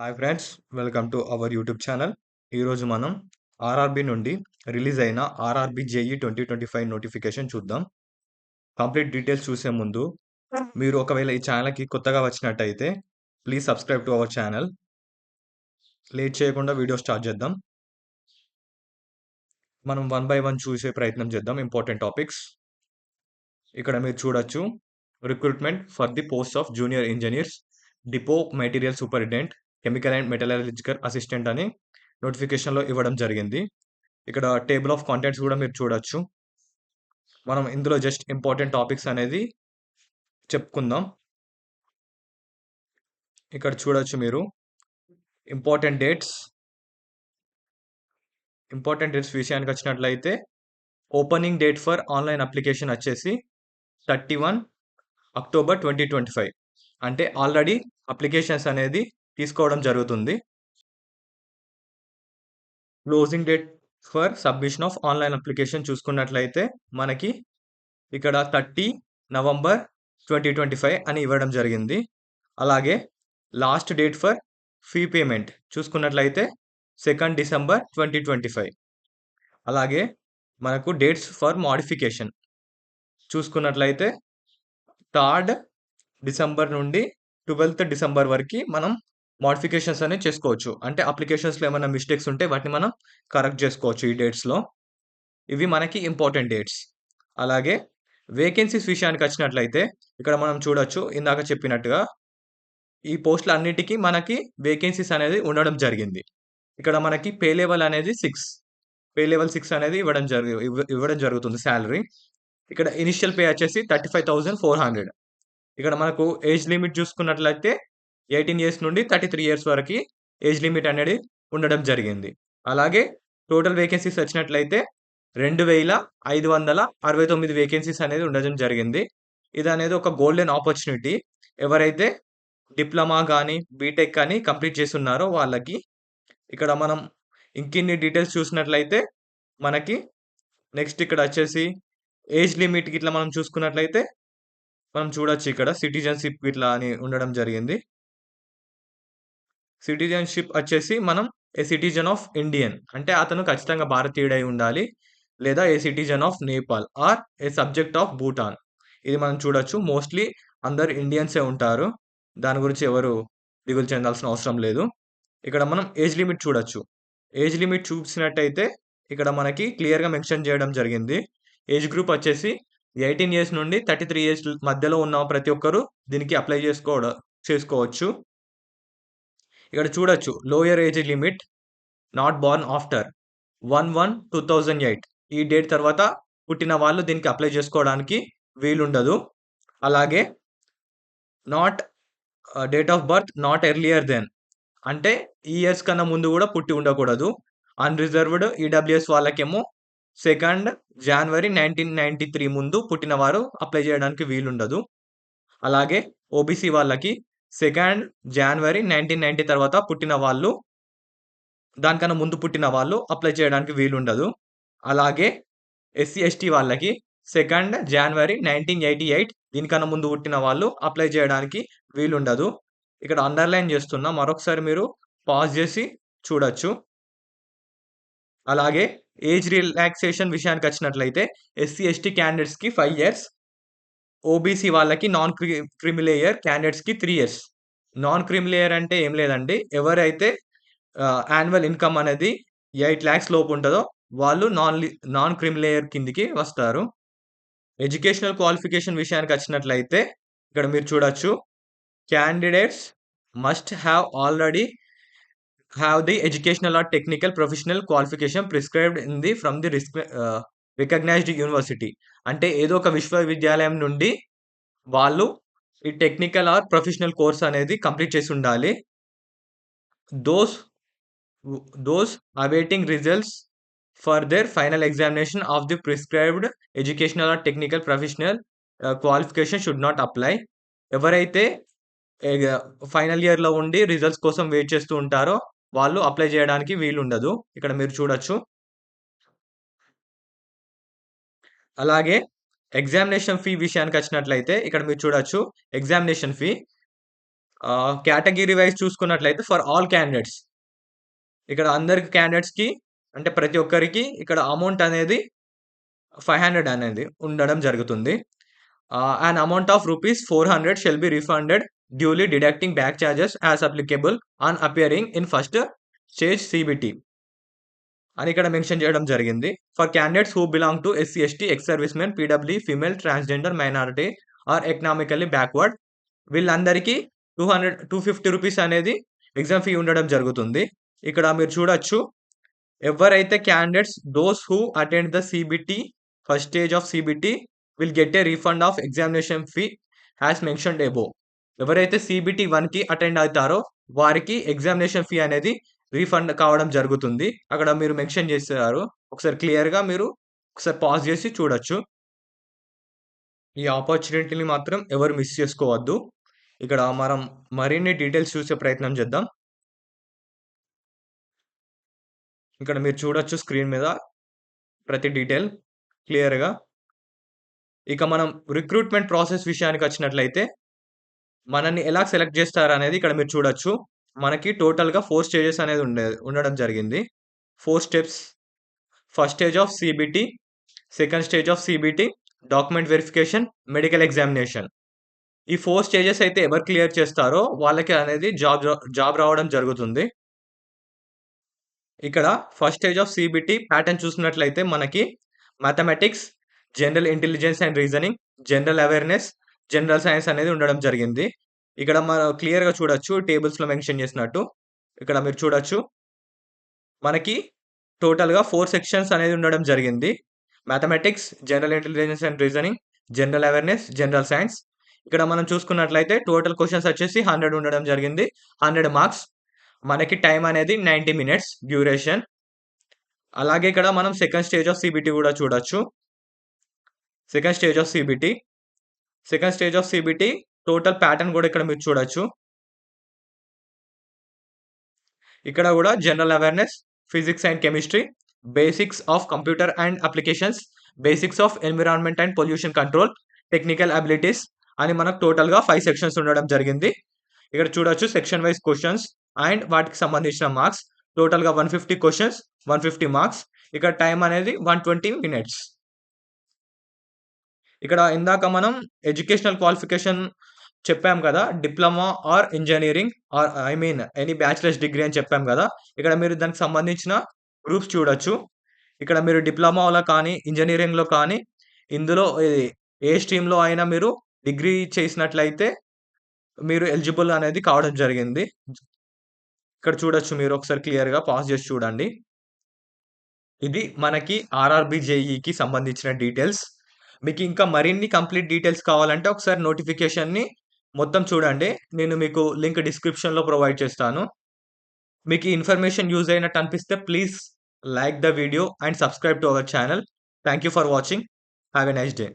Hi friends, welcome to our YouTube channel. ఈరోజు మనం RRB నుండి రిలీజ్ అయిన ఆర్ఆర్బి జేఈ 2025 నోటిఫికేషన్ చూద్దాం. కంప్లీట్ డీటెయిల్స్ చూసే ముందు మీరు ఒకవేళ ఈ ఛానల్కి కొత్తగా వచ్చినట్టయితే please subscribe to our channel. Late చేయకుండా వీడియో స్టార్ట్ చేద్దాం. మనం వన్ బై వన్ చూసే ప్రయత్నం చేద్దాం. ఇంపార్టెంట్ టాపిక్స్ ఇక్కడ మీరు చూడొచ్చు. Recruitment for the post of junior engineers, depot material superintendent, chemical and metallurgical assistant అని నోటిఫికేషన్లో ఇవ్వడం జరిగింది. ఇక్కడ టేబుల్ ఆఫ్ కంటెంట్స్ కూడా మీరు చూడొచ్చు. మనం ఇందులో జస్ట్ ఇంపార్టెంట్ టాపిక్స్ అనేది చెప్పుకుందాం. ఇక్కడ చూడొచ్చు మీరు ఇంపార్టెంట్ డేట్స్ విషయానికి వచ్చినట్లయితే opening date for online application వచ్చేసి 31 అక్టోబర్ 2025. అంటే ఆల్రెడీ అప్లికేషన్స్ అనేది తీసుకోవడం జరుగుతుంది. Closing date for submission of online application చూసుకున్నట్లయితే మనకి ఇక్కడ 30 నవంబర్ 2025 అని ఇవ్వడం జరిగింది. అలాగే last date for fee payment చూసుకున్నట్లయితే 2 డిసెంబర్ 2025. అలాగే మనకు డేట్స్ ఫర్ మోడిఫికేషన్ చూసుకున్నట్లయితే 3 డిసెంబర్ నుండి 12 డిసెంబర్ వరకు మనం మోడిఫికేషన్స్ అనేవి చేసుకోవచ్చు. అంటే అప్లికేషన్స్లో ఏమైనా మిస్టేక్స్ ఉంటే వాటిని మనం కరెక్ట్ చేసుకోవచ్చు ఈ డేట్స్లో. ఇవి మనకి ఇంపార్టెంట్ డేట్స్. అలాగే వేకెన్సీస్ విషయానికి వచ్చినట్లయితే ఇక్కడ మనం చూడొచ్చు, ఇందాక చెప్పినట్టుగా ఈ పోస్టులు అన్నిటికీ మనకి వేకెన్సీస్ అనేది ఉండడం జరిగింది. ఇక్కడ మనకి పే లెవెల్ అనేది 6 అనేది ఇవ్వడం జరుగుతుంది శాలరీ. ఇక్కడ ఇనిషియల్ పే వచ్చేసి 35,400. ఇక్కడ మనకు ఏజ్ లిమిట్ చూసుకున్నట్లయితే 18 ఇయర్స్ నుండి 33 ఇయర్స్ వరకు ఏజ్ లిమిట్ అనేది ఉండడం జరిగింది. అలాగే టోటల్ వేకెన్సీస్ వచ్చినట్లయితే 2,569 వేకెన్సీస్ అనేది ఉండడం జరిగింది. ఇది అనేది ఒక గోల్డెన్ ఆపర్చునిటీ. ఎవరైతే డిప్లొమా కానీ బీటెక్ కానీ కంప్లీట్ చేసి ఉన్నారో వాళ్ళకి. ఇక్కడ మనం ఇంకిన్ని డీటెయిల్స్ చూసినట్లయితే మనకి నెక్స్ట్ ఇక్కడ వచ్చేసి ఏజ్ లిమిట్ ఇట్లా మనం చూసుకున్నట్లయితే మనం చూడొచ్చు, ఇక్కడ సిటిజన్షిప్ ఇట్లా అని ఉండడం జరిగింది. సిటిజన్షిప్ వచ్చేసి మనం ఏ సిటిజన్ ఆఫ్ ఇండియన్ అంటే అతను ఖచ్చితంగా భారతీయుడై ఉండాలి, లేదా a citizen of Nepal or a subject of Bhutan. ఇది మనం చూడొచ్చు. మోస్ట్లీ అందరు ఇండియన్సే ఉంటారు, దాని గురించి ఎవరు దిగులు చెందాల్సిన అవసరం లేదు. ఇక్కడ మనం ఏజ్ లిమిట్ చూడొచ్చు. ఏజ్ లిమిట్ చూసినట్టయితే ఇక్కడ మనకి క్లియర్గా మెన్షన్ చేయడం జరిగింది. ఏజ్ గ్రూప్ వచ్చేసి 18 ఇయర్స్ నుండి 33 ఇయర్స్ మధ్యలో ఉన్న ప్రతి ఒక్కరు దీనికి అప్లై చేసుకోవచ్చు. ఇక్కడ చూడొచ్చు, lower age limit not born after 1/1/2008 ఈ డేట్ తర్వాత పుట్టిన వాళ్ళు దీనికి అప్లై చేసుకోవడానికి వీలుండదు. అలాగే not date of birth not earlier than అంటే ఈ ఇయర్స్ కన్నా ముందు కూడా పుట్టి ఉండకూడదు. అన్రిజర్వ్డ్ ఈడబ్ల్యూఎస్ వాళ్ళకేమో 2 జనవరి 1993 ముందు పుట్టిన వారు అప్లై చేయడానికి వీలుండదు. అలాగే ఓబీసీ వాళ్ళకి 2 జనవరి 1990 తర్వాత పుట్టిన వాళ్ళు, దానికన్నా ముందు పుట్టిన వాళ్ళు అప్లై చేయడానికి వీలుండదు. అలాగే ఎస్సీ ఎస్టీ వాళ్ళకి 2 జనవరి 1988 దీనికన్నా ముందు పుట్టిన వాళ్ళు అప్లై చేయడానికి వీలుండదు. ఇక్కడ అండర్లైన్ చేస్తున్నా, మరొకసారి మీరు పాజ్ చేసి చూడొచ్చు. అలాగే ఏజ్ రిలాక్సేషన్ విషయానికి వచ్చినట్లయితే ఎస్సీ ఎస్టీ క్యాండిడేట్స్కి 5 ఇయర్స్, ఓబీసీ వాళ్ళకి నాన్ క్రిమిలేయర్ క్యాండిడేట్స్కి 3 ఇయర్స్. నాన్ క్రిమిలేయర్ అంటే ఏం లేదండి, ఎవరైతే యాన్యువల్ ఇన్కమ్ అనేది 8 lakhs లోపు ఉంటుందో వాళ్ళు నాన్ క్రిమిలేయర్ కిందికి వస్తారు. ఎడ్యుకేషనల్ క్వాలిఫికేషన్ విషయానికి వచ్చినట్లయితే ఇక్కడ మీరు చూడొచ్చు, candidates must already have the educational or technical professional qualification prescribed in the from the recognized university. అంటే ఏదో ఒక విశ్వవిద్యాలయం నుండి వాళ్ళు ఈ టెక్నికల్ ఆర్ ప్రొఫెషనల్ కోర్స్ అనేది కంప్లీట్ చేసి ఉండాలి. those awaiting results for their final examination of the prescribed educational or technical professional qualification should not apply. ఎవరైతే ఫైనల్ ఇయర్లో ఉండి రిజల్ట్స్ కోసం వెయిట్ చేస్తూ ఉంటారో వాళ్ళు అప్లై చేయడానికి వీలుండదు. ఇక్కడ మీరు చూడొచ్చు. అలాగే ఎగ్జామినేషన్ ఫీ విషయానికి వచ్చినట్లయితే ఇక్కడ మీరు చూడొచ్చు, ఎగ్జామినేషన్ ఫీ కేటగిరీ వైస్ చూసుకున్నట్లయితే ఫర్ ఆల్ క్యాండిడేట్స్ ఇక్కడ అందరికి క్యాండిడేట్స్‌కి అంటే ప్రతి ఒక్కరికి ఇక్కడ అమౌంట్ అనేది 500 అనేది ఉండడం జరుగుతుంది. An amount of rupees 400 shall be refunded duly deducting bank charges as applicable on appearing in first stage CBT అని ఇక్కడ మెన్షన్ చేయడం జరిగింది. For candidates who belong to SC, ST, ex servicemen, PWD, female, transgender, minority or economically backward వీళ్ళందరికీ 250 rupees అనేది exam fee ఉండడం జరుగుతుంది. ఇక్కడ మీరు చూడొచ్చు ఎవరైతే candidates those who attend the CBT first stage of CBT will get a refund of examination fee as mentioned above. ఎవరైతే CBT 1కి అటెండ్ అవుతారో వారికి ఎగ్జామినేషన్ ఫీ అనేది రీఫండ్ కావడం జరుగుతుంది. అక్కడ మీరు మెన్షన్ చేశారు. ఒకసారి క్లియర్‌గా మీరు ఒకసారి పాజ్ చేసి చూడొచ్చు. ఈ ఆపర్చునిటీని మాత్రం ఎవరు మిస్ చేసుకోవద్దు. ఇక్కడ మనం మరిన్ని డీటెయిల్స్ చూసే ప్రయత్నం చేద్దాం. ఇక్కడ మీరు చూడొచ్చు స్క్రీన్ మీద ప్రతి డీటెయిల్ క్లియర్‌గా. ఇక మనం రిక్రూట్‌మెంట్ ప్రాసెస్ విషయానికొచ్చినట్లయితే మనల్ని ఎలా సెలెక్ట్ చేస్తారనేది ఇక్కడ మీరు చూడొచ్చు. మనకి టోటల్‌గా 4 స్టేజెస్ అనేది ఉండడం జరిగింది. 4 steps. First stage of CBT, second stage of CBT, document verification, medical examination. ఈ 4 స్టేజెస్ అయితే ఎవరు క్లియర్ చేస్తారో వాళ్ళకి అనేది జాబ్ రావడం జరుగుతుంది. ఇక్కడ first stage of CBT pattern చూసినట్లయితే మనకి mathematics, general intelligence and reasoning, general awareness, general science అనేది ఉండడం జరిగింది. ఇక్కడ మనం క్లియర్‌గా చూడొచ్చు టేబుల్స్‌లో మెన్షన్ చేసినట్టు. ఇక్కడ మీరు చూడొచ్చు. మనకి టోటల్‌గా 4 సెక్షన్స్ అనేది ఉండడం జరిగింది. Mathematics, general intelligence and reasoning, general awareness, general science. ఇక్కడ మనం చూసుకున్నట్లయితే టోటల్ క్వెషన్స్ వచ్చేసి 100 ఉండడం జరిగింది. 100 మార్క్స్. మనకి టైమ్ అనేది 90 మినిట్స్ డ్యూరేషన్. అలాగే ఇక్కడ మనం సెకండ్ స్టేజ్ ఆఫ్ సీబీటీ కూడా చూడొచ్చు. Second stage of CBT. Second stage of CBT total pattern కూడా ఇక్కడ మీరు చూడొచ్చు. ఇక్కడ కూడా general awareness, physics and chemistry, basics of computer and applications, basics of environment and pollution control, technical abilities అని మనకు టోటల్‌గా 5 సెక్షన్స్ ఉండడం జరిగింది. ఇక్కడ చూడొచ్చు సెక్షన్ వైస్ క్వెషన్స్ అండ్ వాటికి సంబంధించిన మార్క్స్. టోటల్‌గా 150 క్వెషన్స్, 150 మార్క్స్. ఇక్కడ టైమ్ అనేది 120 మినిట్స్. ఇక్కడ ఇందాక మనం ఎడ్యుకేషనల్ క్వాలిఫికేషన్ చెప్పాం కదా! Diploma or engineering or I mean any bachelor's degree అని చెప్పాం కదా! ఇక్కడ మీరు దానికి సంబంధించిన గ్రూప్స్ చూడొచ్చు. ఇక్కడ మీరు డిప్లొమాలో కానీ, ఇంజినీరింగ్‌లో కానీ ఇందులో ఏ స్ట్రీమ్‌లో అయినా మీరు డిగ్రీ చేసినట్లయితే మీరు ఎలిజిబుల్ అనేది కావడం జరిగింది. ఇక్కడ చూడొచ్చు మీరు ఒకసారి క్లియర్‌గా పాజ్ చేసి చూడండి. ఇది మనకి ఆర్ఆర్‌బీ జేఈఈకి సంబంధించిన డీటెయిల్స్. మీకు ఇంకా మరిన్ని కంప్లీట్ డీటెయిల్స్ కావాలంటే ఒకసారి నోటిఫికేషన్‌ని మొత్తం చూడండి. నేను మీకు లింక్ డిస్క్రిప్షన్‌లో ప్రొవైడ్ చేస్తాను. మీకు ఈ ఇన్ఫర్మేషన్ యూజ్ అయినట్టు అనిపిస్తే please like the video and subscribe to our channel. Thank you for watching. Have a nice day.